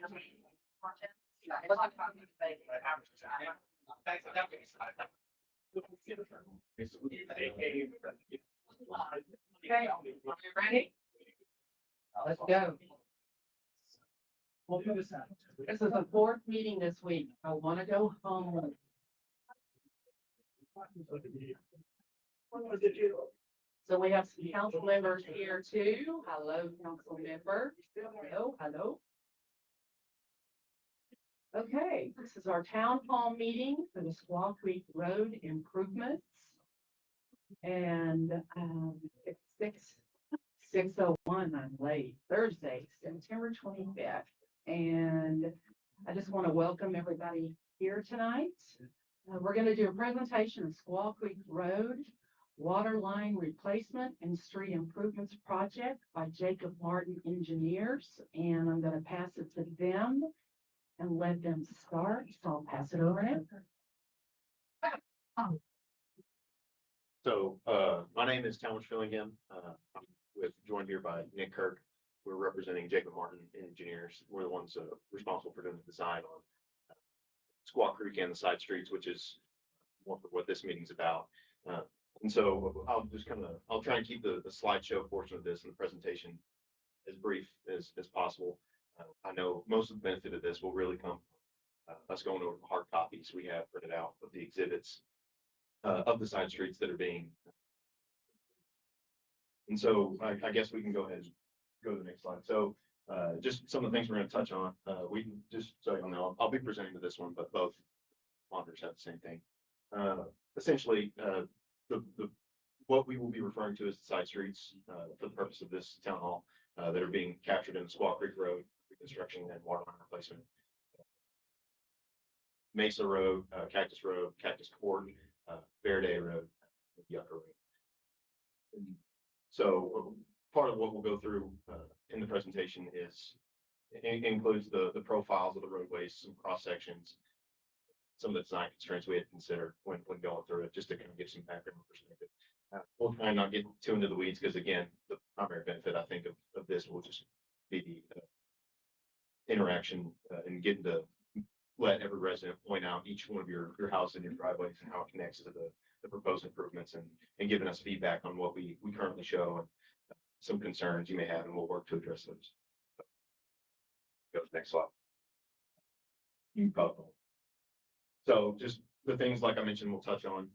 Okay, are you ready? Let's go. This is the fourth meeting this week. I want to go home. So we have some council members here too. Hello, council member. Hello, hello. Okay, this is our town hall meeting for the Squaw Creek Road improvements. And it's 6:01. I'm late. Thursday, September 25th. And I just want to welcome everybody here tonight. We're going to do a presentation of Squaw Creek Road water line replacement and street improvements project by Jacob Martin Engineers. And I'm going to pass it to them and let them start. So I'll pass it over now. So my name is Talmadge Fillingham. I'm joined here by Nick Kirk. We're representing Jacob Martin Engineers. We're the ones responsible for doing the design on Squaw Creek and the side streets, which is more for what this meeting's about. And so I'll try and keep the slideshow portion of this and the presentation as brief as possible. I know most of the benefit of this will really come from us going over the hard copies we have printed out of the exhibits of the side streets that are being. And so I guess we can go ahead and go to the next slide. So just some of the things we're going to touch on. We can just so you know, I'll be presenting to this one, but both monitors have the same thing. Essentially, what we will be referring to as the side streets for the purpose of this town hall that are being captured in the Squaw Creek Road reconstruction and water line replacement. Mesa Road, Cactus Road, Cactus Court, Verde Road, Yucca Road. And so part of what we'll go through in the presentation includes the profiles of the roadways, some cross sections, some of the design constraints we had to consider when going through it, just to kind of give some background perspective. We'll try and not get too into the weeds because, again, the primary benefit I think of this will just be the interaction and getting to let every resident point out each one of your house and your driveways and how it connects to the proposed improvements and giving us feedback on what we currently show and some concerns you may have, and we'll work to address those. Go to the next slide. So just the things like I mentioned, we'll touch on.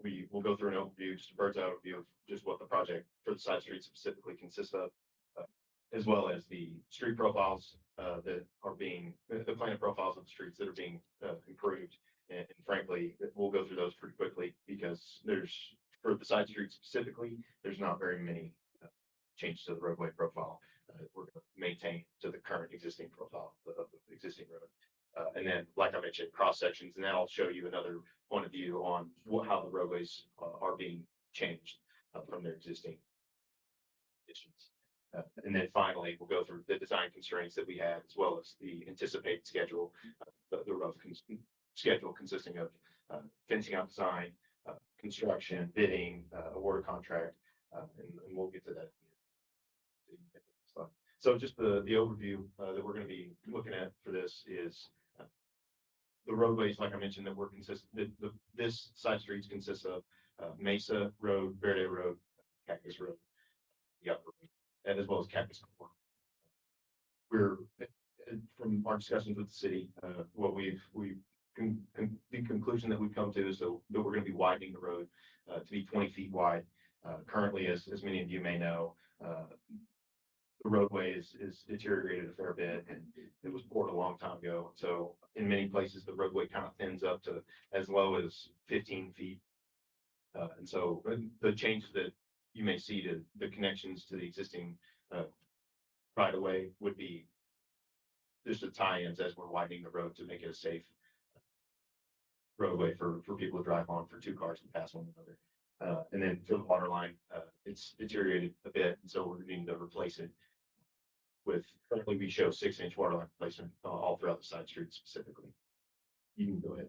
We will go through an overview, just a bird's eye overview of just what the project for the side streets specifically consists of, as well as the street profiles that are being, the planet profiles of the streets that are being improved. And frankly, we'll go through those pretty quickly because for the side streets specifically, there's not very many changes to the roadway profile. We're going to maintain to the current existing profile of the existing road. And then, like I mentioned, cross sections, and that'll show you another point of view on how the roadways are being changed from their existing conditions. And then finally, we'll go through the design constraints that we have, as well as the anticipated schedule, the rough schedule consisting of fencing out design, construction, bidding, award contract, and we'll get to that here. So just the overview that we're going to be looking at for this is the roadways, like I mentioned, that we're consistent. This side streets consists of Mesa Road, Verde Road, Cactus Road, Yucca Road, and as well as Cactus Court. We're from our discussions with the city, what the conclusion that we've come to is that we're going to be widening the road to be 20 feet wide. Currently, as many of you may know, the roadway is deteriorated a fair bit, and it was poured a long time ago. So in many places, the roadway kind of thins up to as low as 15 feet. And so the changes that you may see to the connections to the existing right of way would be just the tie-ins as we're widening the road to make it a safe roadway for people to drive on, for two cars to pass one another. And then for the water line, it's deteriorated a bit, and so we're needing to replace it with, currently we show 6-inch water line replacement all throughout the side streets specifically. You can go ahead.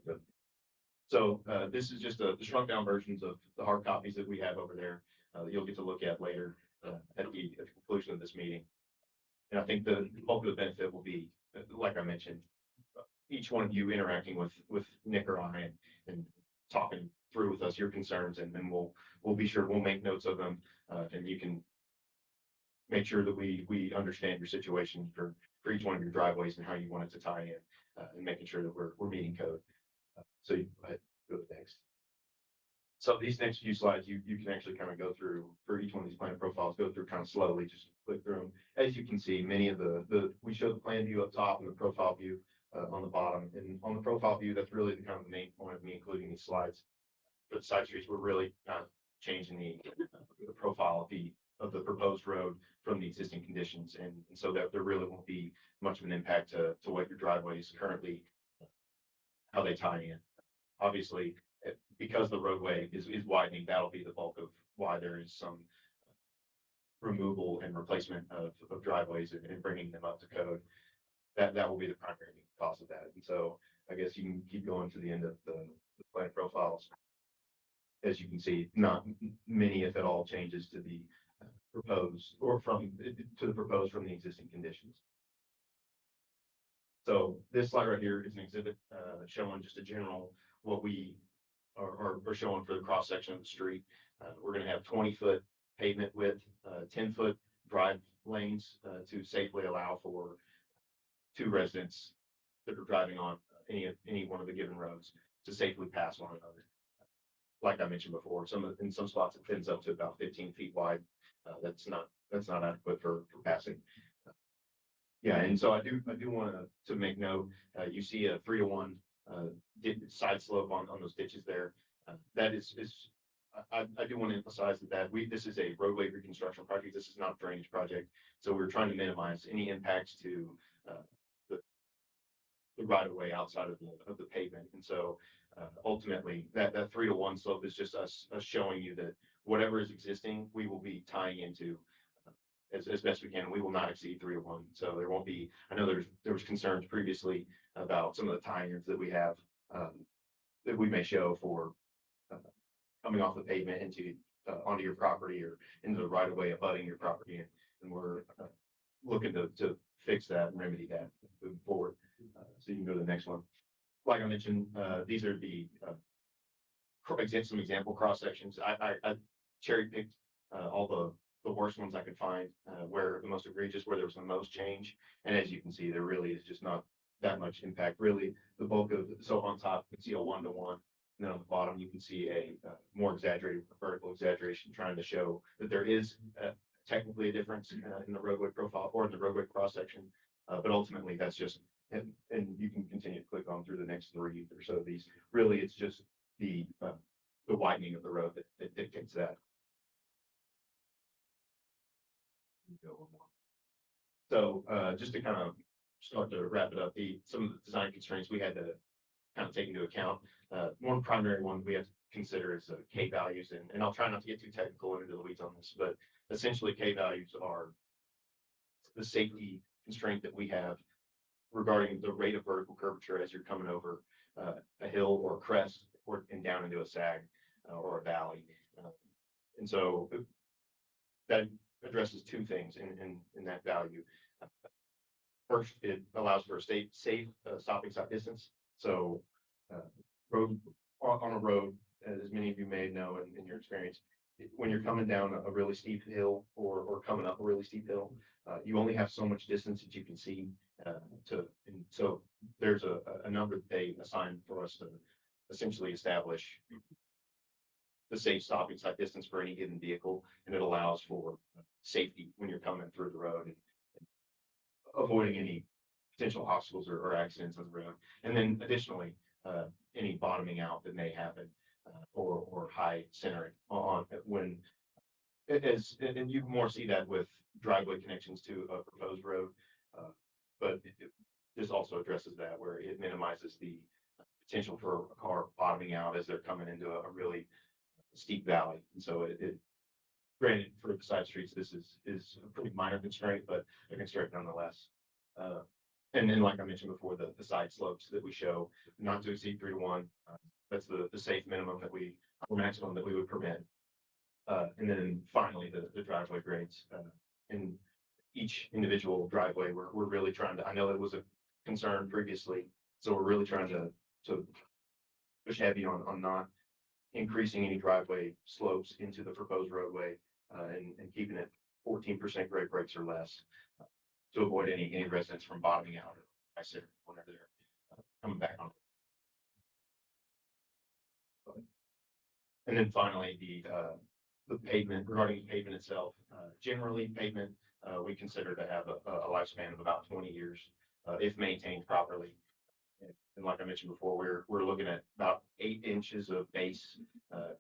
So this is just the shrunk down versions of the hard copies that we have over there that you'll get to look at later at the conclusion of this meeting. And I think the bulk of the benefit will be, like I I mentioned, each one of you interacting with Nick or I and talking through with us your concerns, and then we'll be sure we'll make notes of them, and you can make sure that we understand your situation for each one of your driveways and how you want it to tie in, and making sure that we're meeting code. So you go to next. So these next few slides, you can actually kind of go through for each one of these plan profiles, go through kind of slowly, just click through them. As you can see, many of we show the plan view up top and the profile view on the bottom. And on the profile view, that's really the kind of the main point of me including these slides. For the side streets, we're really not changing the profile of the proposed road from the existing conditions. And so that there really won't be much of an impact to what your driveways currently, how they tie in. Obviously, because the roadway is widening, that'll be the bulk of why there is some removal and replacement of driveways and bringing them up to code. That will be the primary cause of that. And so I guess you can keep going to the end of the plan profiles. As you can see, not many, if at all, changes to the proposed or to the proposed from the existing conditions. So this slide right here is an exhibit showing just a general what we are showing for the cross section of the street. We're going to have 20-foot pavement width, 10-foot drive lanes to safely allow for two residents that are driving on any one of the given roads to safely pass one another. Like I mentioned before, in some spots it thins up to about 15 feet wide. That's not adequate for passing. Yeah, and so I do want to make note. You see a 3-to-1 side slope on those ditches there. That is I do want to emphasize that this is a roadway reconstruction project. This is not a drainage project. So we're trying to minimize any impacts to the right of way outside of the pavement. And so ultimately that 3-to-1 slope is just us showing you that whatever is existing, we will be tying into as best we can. We will not exceed 3-to-1. So there won't be, I know there was concerns previously about some of the tie-ins that we have that we may show for coming off the pavement into onto your property or into the right of way abutting your property. And we're looking to fix that and remedy that moving forward. So you can go to the next one. Like I mentioned, these are some example cross sections. I cherry picked all the worst ones I could find, where the most egregious, where there was the most change. And as you can see, there really is just not that much impact. Really, the bulk of so on top you can see a 1-to-1, and then on the bottom you can see a more exaggerated vertical exaggeration, trying to show that there is technically a difference in the roadway profile or in the roadway cross section. But ultimately, that's just and you can continue to click on through the next 3 or so of these. Really, it's just the widening of the road that dictates that. Go one more. So just to kind of start to wrap it up, some of the design constraints we had to kind of take into account. One primary one we have to consider is K values, and I'll try not to get too technical into the weeds on this, but essentially K values are the safety constraint that we have regarding the rate of vertical curvature as you're coming over a hill or a crest and down into a sag or a valley. And so that addresses two things in that value. First, it allows for a safe stopping side distance. So road on a road, as many of you may know in your experience, when you're coming down a really steep hill or coming up a really steep hill, you only have so much distance that you can see and so there's a number that they assign for us to essentially establish the safe stopping side distance for any given vehicle, and it allows for safety when you're coming through the road and avoiding any potential obstacles or accidents on the road. And then additionally, any bottoming out that may happen or high centering on when and you more see that with driveway connections to a proposed road, but this also addresses that where it minimizes the potential for a car bottoming out as they're coming into a really steep valley. And so granted for the side streets, this is a pretty minor constraint, but a constraint nonetheless. And then, like I mentioned before, the side slopes that we show not to exceed 3-to-1. That's the safe minimum or maximum that we would permit. And then finally, the driveway grades in each individual driveway. We're really trying to. I know it was concern previously. So we're really trying to push heavy on not increasing any driveway slopes into the proposed roadway, and keeping it 14% grade breaks or less, to avoid any residents from bottoming out or whenever they're coming back on. And then finally, the pavement, regarding the pavement itself, generally pavement, we consider to have a lifespan of about 20 years, if maintained properly. And like I mentioned before, we're looking at about 8 inches of base.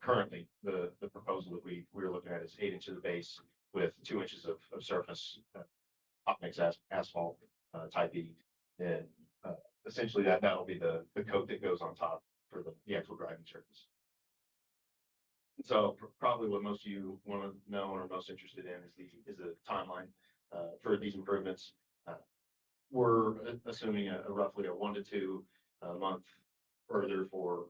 Currently, the proposal that we're looking at is 8 inches of base with 2 inches of surface, hot mix asphalt, type E. And essentially that'll be the coat that goes on top for the actual driving surface. So probably what most of you want to know or are most interested in is the timeline for these improvements. We're assuming roughly a 1 to 2 month further for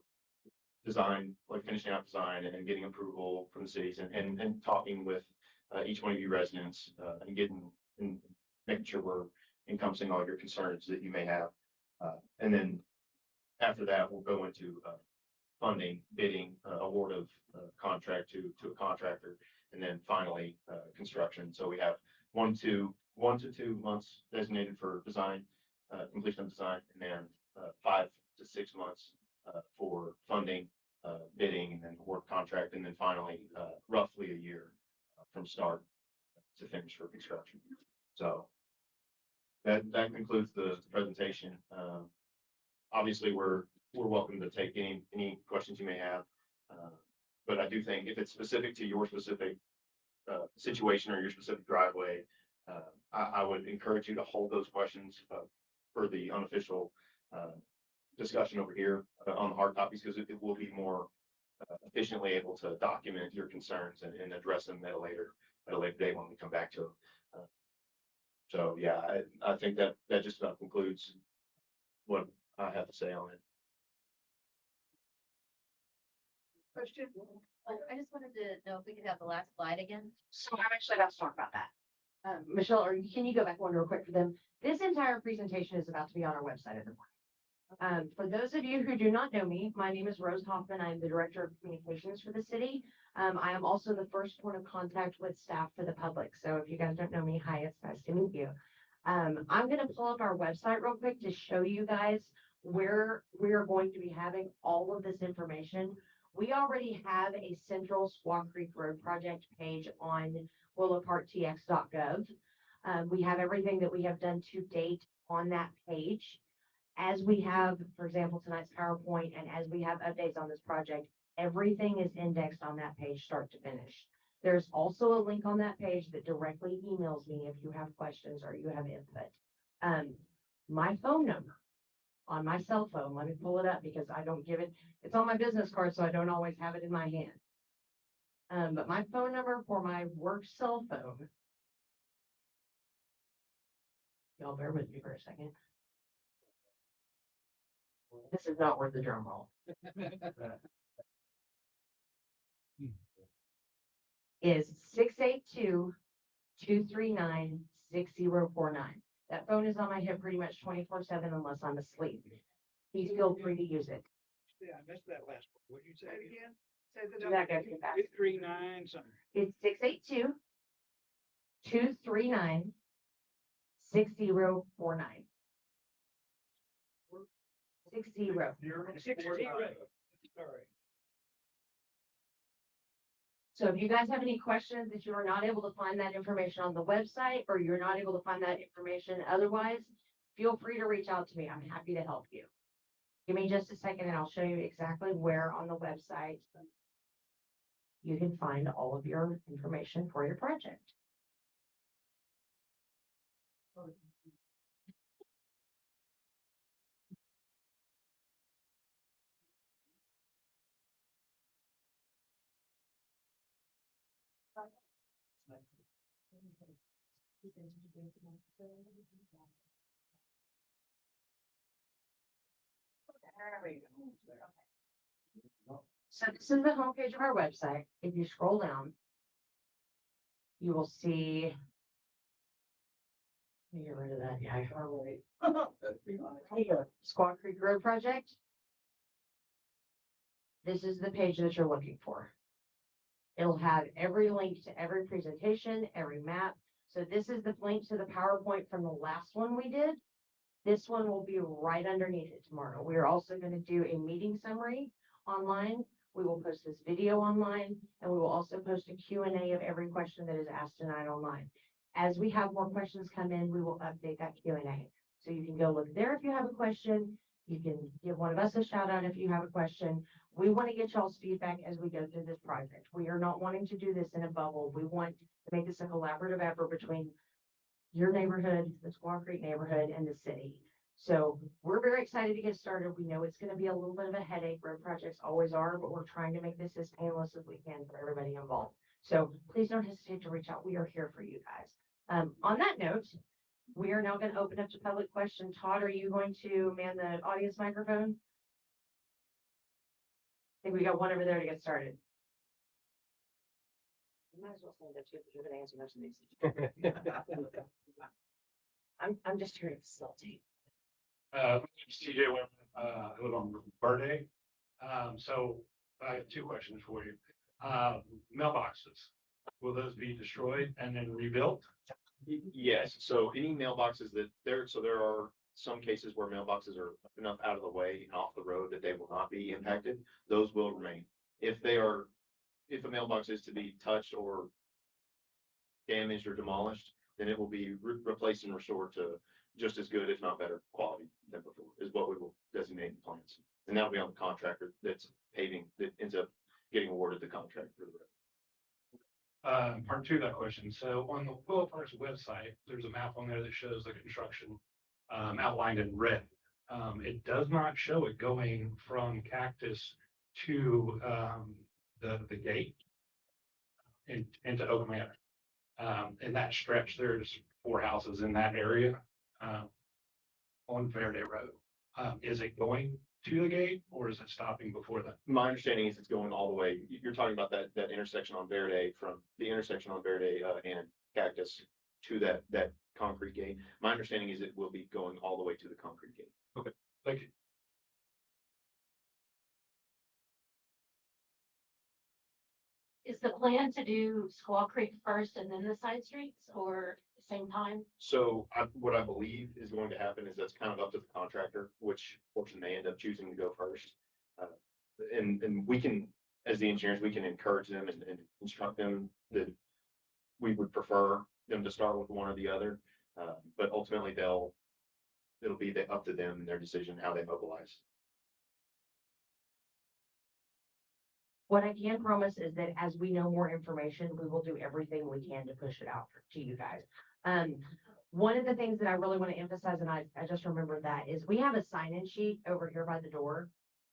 design, like finishing out design and getting approval from the cities, and talking with each one of you residents, and making sure we're encompassing all your concerns that you may have. And then after that, we'll go into funding, bidding, award of contract to a contractor, and then finally construction. So we have 1 to 2 months designated for design, completion of design, and then 5 to 6 months for funding, bidding, and then award contract, and then finally roughly a year from start to finish for construction. So that concludes the presentation. Obviously, we're welcome to take any questions you may have. But I do think if it's specific to your specific situation or your specific driveway, I would encourage you to hold those questions for the unofficial discussion over here on the hard copies, because it will be more efficiently able to document your concerns and address them at a later date when we come back to them. So yeah, I think that just about concludes what I have to say on it. Question? I just wanted to know if we could have the last slide again. So I'm actually about to talk about that. Michelle, or can you go back one real quick for them? This entire presentation is about to be on our website in the morning. For those of you who do not know me, my name is Rose Hoffman. I'm the Director of Communications for the city. I am also the first point of contact with staff for the public. So if you guys don't know me, hi, it's nice to meet you. I'm going to pull up our website real quick to show you guys where we are going to be having all of this information. We already have a Central Squaw Creek Road Project page on willowparktx.gov. We have everything that we have done to date on that page. As we have, for example, tonight's PowerPoint, and as we have updates on this project, everything is indexed on that page start to finish. There's also a link on that page that directly emails me if you have questions or you have input. My phone number on my cell phone, let me pull it up because I don't give it, it's on my business card, so I don't always have it in my hand. But my phone number for my work cell phone, y'all bear with me for a second. This is not worth the drum roll. Is 682-239-6049. That phone is on my hip pretty much 24/7 unless I'm asleep. Please feel free to use it. Yeah, I missed that last one. What did you say again? Say the Do number. that, guys, get back. 839 something. It's 682-239-6049. 60. 60. Sorry. So if you guys have any questions that you are not able to find that information on the website, or you're not able to find that information otherwise, feel free to reach out to me. I'm happy to help you. Give me just a second and I'll show you exactly where on the website you can find all of your information for your project. So this is the homepage of our website. If you scroll down, you will see. Let me get rid of that. Yeah, here, Squaw Creek Road Project. This is the page that you're looking for. It'll have every link to every presentation, every map. So this is the link to the PowerPoint from the last one we did. This one will be right underneath it tomorrow. We are also going to do a meeting summary online. We will post this video online, and we will also post a Q&A of every question that is asked tonight online. As we have more questions come in, we will update that Q&A. So you can go look there if you have a question. You can give one of us a shout out if you have a question. We want to get y'all's feedback as we go through this project. We are not wanting to do this in a bubble. We want to make this a collaborative effort between your neighborhood, the Squaw Creek neighborhood, and the city. So we're very excited to get started. We know it's going to be a little bit of a headache. Road projects always are, but we're trying to make this as painless as we can for everybody involved. So please don't hesitate to reach out. We are here for you guys. On that note, we are now going to open up to public question. Todd, are you going to man the audience microphone? I think we got one over there to get started. You might as well send it to you if you're going to answer most of these. I'm just here to facilitate. CJ Wimmer, I live on Verde. So I have two questions for you. Mailboxes, will those be destroyed and then rebuilt? Yes, so any mailboxes there are some cases where mailboxes are enough out of the way and off the road that they will not be impacted. Those will remain. If a mailbox is to be touched or damaged or demolished, then it will be replaced and restored to just as good, if not better quality than before, is what we will designate in plans. And that'll be on the contractor that's paving, that ends up getting awarded the contract for the road. Part two of that question. So on the Willow Park's website, there's a map on there that shows the construction outlined in red. It does not show it going from Cactus to the gate into Oak Manor. In that stretch, there's 4 houses in that area on Verde Road. Is it going to the gate or is it stopping before that? My understanding is it's going all the way. You're talking about that intersection on Verde, from the intersection on Verde and Cactus to that concrete gate. My understanding is it will be going all the way to the concrete gate. Okay, thank you. Is the plan to do Squaw Creek first and then the side streets, or the same time? So what I believe is going to happen is that's kind of up to the contractor, which portion they end up choosing to go first. And we can, as the engineers, we can encourage them and instruct them that we would prefer them to start with one or the other. But ultimately it'll be up to them and their decision how they mobilize. What I can promise is that as we know more information, we will do everything we can to push it out to you guys. One of the things that I really want to emphasize, and I just remembered that, is we have a sign-in sheet over here by the door.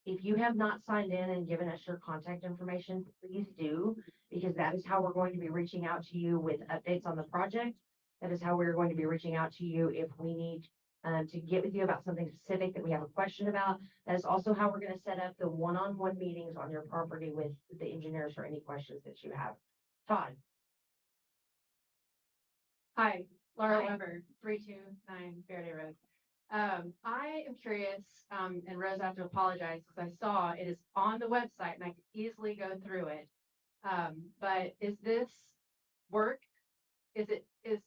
If you have not signed in and given us your contact information, please do, because that is how we're going to be reaching out to you with updates on the project. That is how we're going to be reaching out to you if we need to get with you about something specific that we have a question about. That is also how we're going to set up the one-on-one meetings on your property with the engineers for any questions that you have. Todd. Hi, Laura Hi. Weber, 329 Verde Road. I am curious, and Rose, I have to apologize because I saw it is on the website and I could easily go through it. But is this work, is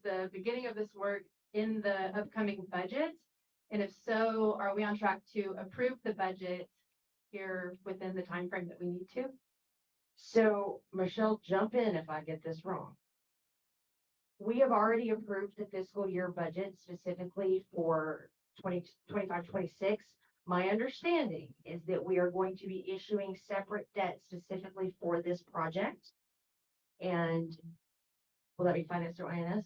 the beginning of this work in the upcoming budget? And if so, are we on track to approve the budget here within the time frame that we need to? So Michelle, jump in if I get this wrong. We have already approved the fiscal year budget specifically for 2025-26. My understanding is that we are going to be issuing separate debt specifically for this project. And will that be financed through INS,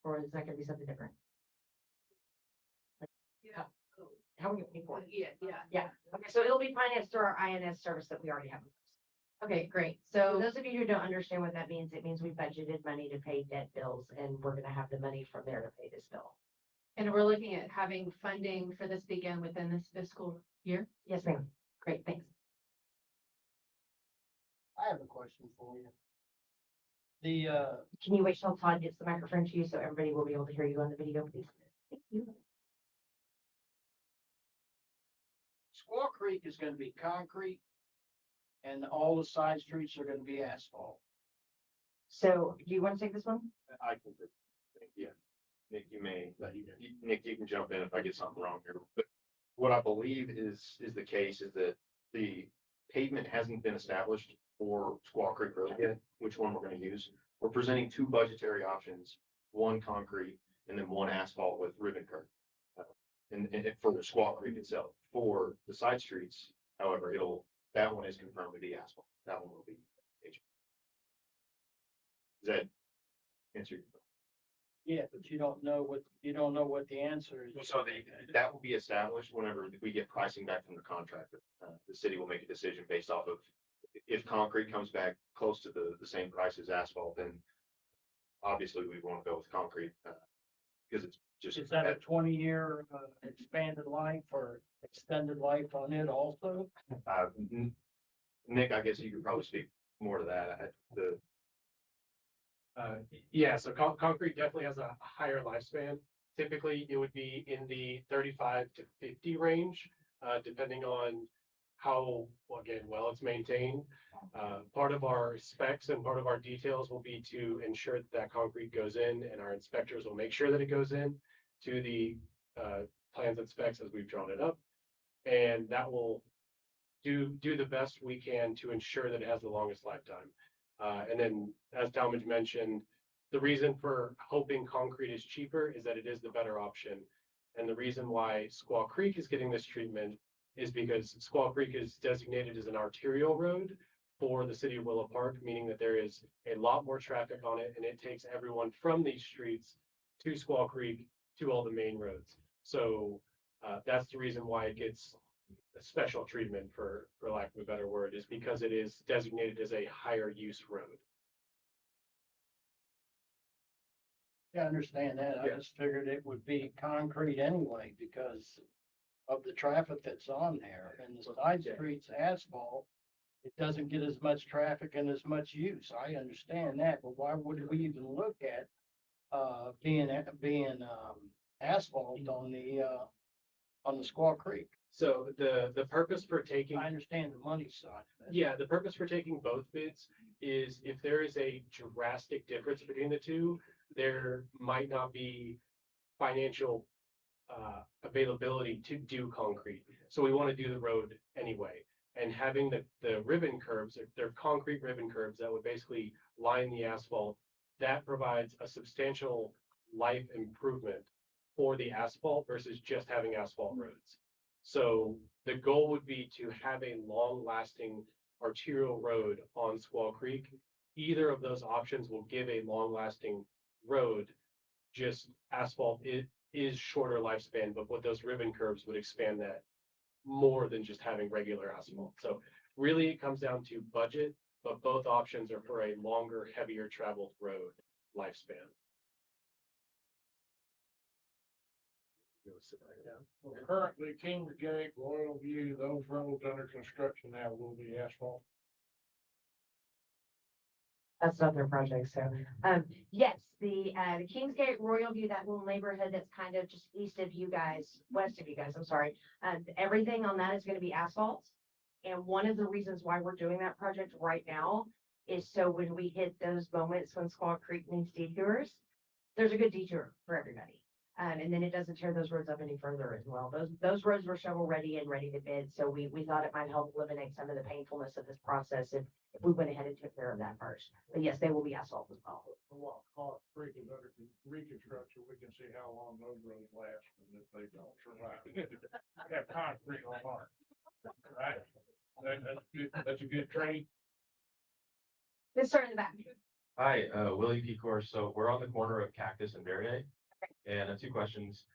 or is that going to be something different? Yeah. How are we paying for it? Yeah. Yeah. Okay, so it'll be financed through our INS service that we already have. Okay, great. For So those of you who don't understand what that means, it means we budgeted money to pay debt bills, and we're gonna have the money from there to pay this bill. and we're looking at having funding for this begin within this fiscal year. Yes, ma'am. Great, thanks. I have a question for you. Can you wait till Todd gets the microphone to you so everybody will be able to hear you on the video, please? Thank you. Squaw Creek is gonna be concrete and all the side streets are gonna be asphalt. So do you want to take this one? I can, yeah. Nick, Nick, you can jump in if I get something wrong here. But what I believe is the case is that the pavement hasn't been established for Squaw Creek Road yet, which one we're gonna use. We're presenting two budgetary options, one concrete and then one asphalt with ribbon curb. And for the Squaw Creek itself, for the side streets, however, that one is confirmed to be asphalt. That one will be. Does that answer your question? Yeah, but you don't know what the answer is. So that will be established whenever we get pricing back from the contractor. The city will make a decision based off of, if concrete comes back close to the same price as asphalt, then obviously we want to go with concrete, because it's just. Is that a 20-year expanded life or extended life on it also? Nick, I guess you could probably speak more to that. Yeah, so concrete definitely has a higher lifespan. Typically, it would be in the 35 to 50 range, depending on how, well it's maintained. Part of our specs and part of our details will be to ensure that concrete goes in, and our inspectors will make sure that it goes in to the plans and specs as we've drawn it up. And that will do the best we can to ensure that it has the longest lifetime. And then, as Talmadge mentioned, the reason for hoping concrete is cheaper is that it is the better option. And the reason why Squaw Creek is getting this treatment is because Squaw Creek is designated as an arterial road for the city of Willow Park, meaning that there is a lot more traffic on it, and it takes everyone from these streets to Squaw Creek to all the main roads. So that's the reason why it gets a special treatment, for lack of a better word, is because it is designated as a higher use road. Yeah, I understand that. I just figured it would be concrete anyway because of the traffic that's on there, and the side streets asphalt. It doesn't get as much traffic and as much use. I understand that, but why would we even look at being asphalt on the Squaw Creek? So the purpose for taking, I understand the money side of it. yeah, the purpose for taking both bids is if there is a drastic difference between the two, there might not be financial availability to do concrete. So we want to do the road anyway. And having the ribbon curbs, they're concrete ribbon curbs that would basically line the asphalt, that provides a substantial life improvement for the asphalt versus just having asphalt roads. So the goal would be to have a long-lasting arterial road on Squaw Creek. Either of those options will give a long-lasting road. Just asphalt, it is shorter lifespan, but what those ribbon curves would expand that more than just having regular asphalt. So really it comes down to budget, but both options are for a longer, heavier traveled road lifespan. Well, currently, Kingsgate, Royal View, those roads under construction now will be asphalt. That's not their project, so, yes, the Kingsgate Royal View, that little neighborhood that's kind of just east of you guys, west of you guys, I'm sorry. Everything on that is gonna be asphalt. And one of the reasons why we're doing that project right now is so when we hit those moments when Squaw Creek needs detours, there's a good detour for everybody. And then it doesn't tear those roads up any further as well. Those roads were shovel ready and ready to bid, so we thought it might help eliminate some of the painfulness of this process if we went ahead and took care of that first. But yes, they will be asphalt as well. Creek is under reconstruction, we can see how long those roads last and if they don't survive. Have concrete on mark. Right? That's a good trade. Let's start in the back. Hi, Willie Pecor. So we're on the corner of Cactus and Verrier. And two questions.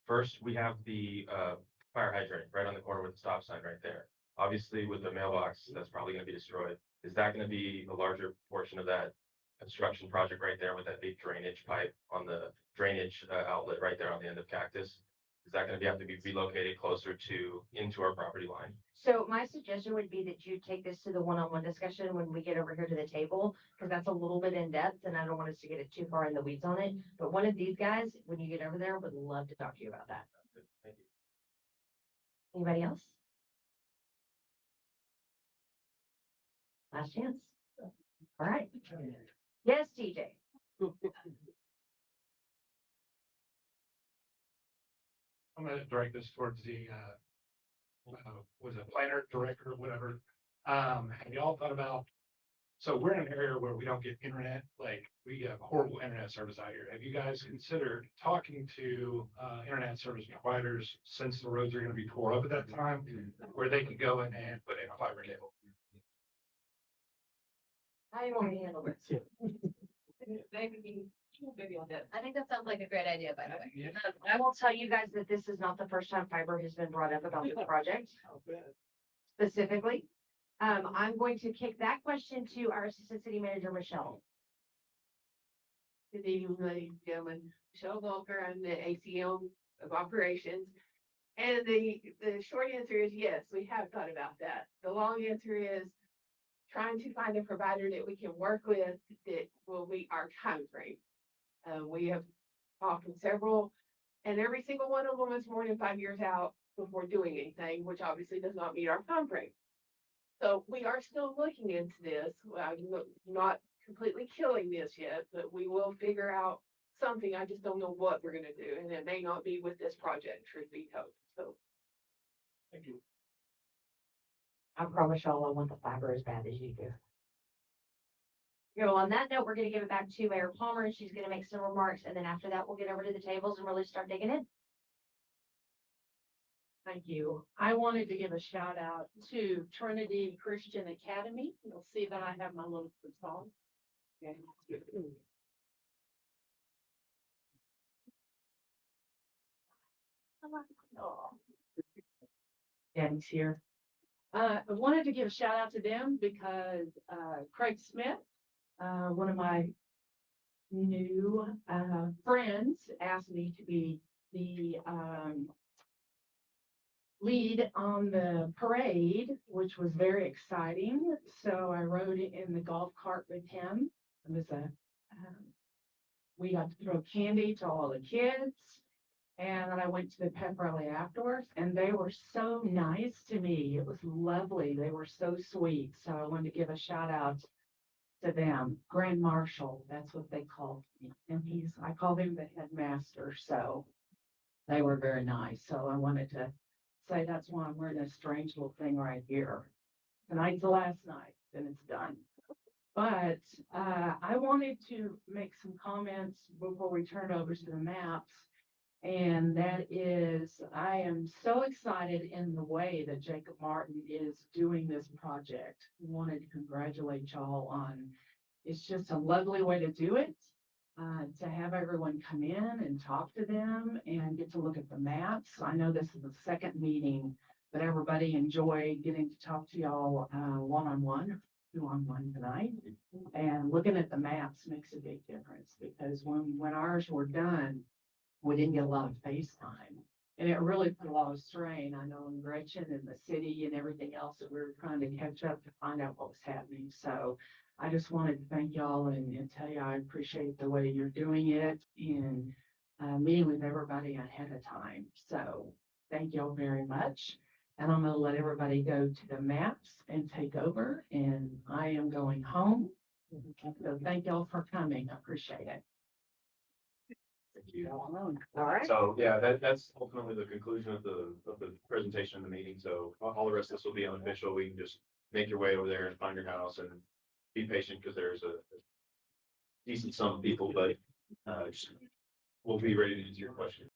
First, we have the fire hydrant right on the corner with the stop sign right there. Obviously, with the mailbox, that's probably going to be destroyed. Is that going to be a larger portion of that construction project right there with that big drainage pipe on the drainage outlet right there on the end of Cactus? Is that going to have to be relocated closer into our property line? So my suggestion would be that you take this to the one-on-one discussion when we get over here to the table, because that's a little bit in depth and I don't want us to get it too far in the weeds on it. But one of these guys, when you get over there, would love to talk to you about that. Thank you. Anybody else? Last chance. All right. Yes, TJ. I'm gonna direct this towards the, was it planner, director, whatever. Have y'all thought about, so we're in an area where we don't get internet, like, we have horrible internet service out here. Have you guys considered talking to, internet service providers, since the roads are gonna be tore up at that time, where they could go in and put in a fiber cable? How do you want me to handle this? Maybe on that. I think that sounds like a great idea, by the way. I will tell you guys that this is not the first time fiber has been brought up about this project specifically. I'm going to kick that question to our Assistant City Manager, Michelle. Good evening, ladies and gentlemen. Michelle Volker, I'm the ACM of operations. And the short answer is yes, we have thought about that. The long answer is trying to find a provider that we can work with that will meet our time frame. We have talked with several, and every single one of them is more than 5 years out before doing anything, which obviously does not meet our time frame. So we are still looking into this. I'm not completely killing this yet, but we will figure out something. I just don't know what we're gonna do, and it may not be with this project, truth be told. So. Thank you. I promise y'all I want the fiber as bad as you do. On that note, we're gonna give it back to Mayor Palmer, and she's gonna make some remarks, and then after that, we'll get over to the tables and really start digging in. Thank you. I wanted to give a shout out to Trinity Christian Academy. You'll see that I have my little song. Okay. Daddy's here. I wanted to give a shout out to them because Craig Smith, one of my new friends, asked me to be the lead on the parade, which was very exciting. So I rode in the golf cart with him. It was we got to throw candy to all the kids. And then I went to the pep rally afterwards, and they were so nice to me. It was lovely. They were so sweet. So I wanted to give a shout out to them. Grand Marshal, that's what they called me. And I called him the headmaster. So they were very nice. So I wanted to say that's why I'm wearing this strange little thing right here. Tonight's the last night, then it's done. But I wanted to make some comments before we turn over to the maps. And that is, I am so excited in the way that Jacob Martin is doing this project. Wanted to congratulate y'all on, it's just a lovely way to do it. To have everyone come in and talk to them and get to look at the maps. I know this is the second meeting, but everybody enjoyed getting to talk to y'all one-on-one, two-on-one tonight. And looking at the maps makes a big difference because when ours were done, we didn't get a lot of face time. And it really put a lot of strain, I know, in Gretchen and the city and everything else that we were trying to catch up to find out what was happening. So I just wanted to thank y'all and tell you I appreciate the way you're doing it and meeting with everybody ahead of time. So thank y'all very much. And I'm gonna let everybody go to the maps and take over. And I am going home. So thank y'all for coming. I appreciate it. Thank you. All right. So, yeah, that's ultimately the conclusion of the presentation of the meeting. So all the rest of this will be unofficial. We can just make your way over there and find your house and be patient because there's a decent sum of people, but we'll be ready to answer your question.